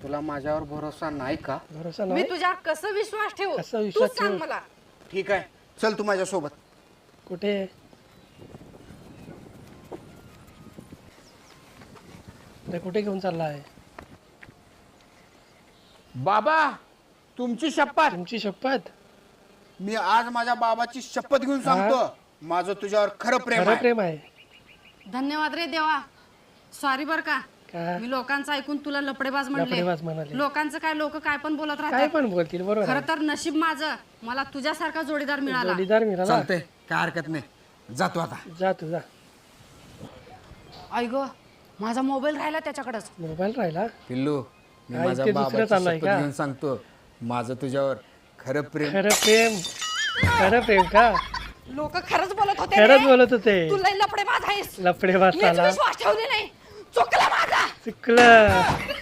तुला माझ्यावर भरोसा नाही का? भरोसा मी नाही तुझ्यावर कसं विश्वास ठेवू कसा तू विश्वास सांग ठेवू? मला. ठीक आहे, चल तू माझ्यासोबत. कुठे अरे कुठे घेऊन चालला आहे? बाबा, तुमची शपथ. तुमची शपथ? मी आज माझ्या बाबाची शपथ घेऊन सांगतो, माझं तुझ्यावर खरं प्रेम खरं आहे. प्रेम आहे धन्यवाद रे देवा. सॉरी बर का, का? मी लोकांचं ऐकून तुला लपडेबाज लफडेबाज म्हणले. म्हणाले. लोकांचं काय, लोक काय पण बोलत काय राहतात. पण बोलतील, बरोबर खरं आहे. तर नशीब माझं, मला तुझ्यासारखा जोडीदार मिळाला. जोडीदार मिळाला. चालतंय, काय हरकत नाही, जातो आता. जा तुझा ऐक, माझा मोबाईल राहिला त्याच्याकडेच. मोबाईल राहिला. पिल्लू, मी काय माझ्या ते दुसरं बाबाची चाललंय शपथ का? घेऊन सांगतो, माझं तुझ्यावर खरं प्रेम. खरं प्रेम का? लोक खरंच बोलत होते खरंच रे. बोलत होते. तू लय लपडेबाज आहेस. लफडेबाज मीच चाला विश्वास ठेवले नाही, चुकला माझा. चुकलं.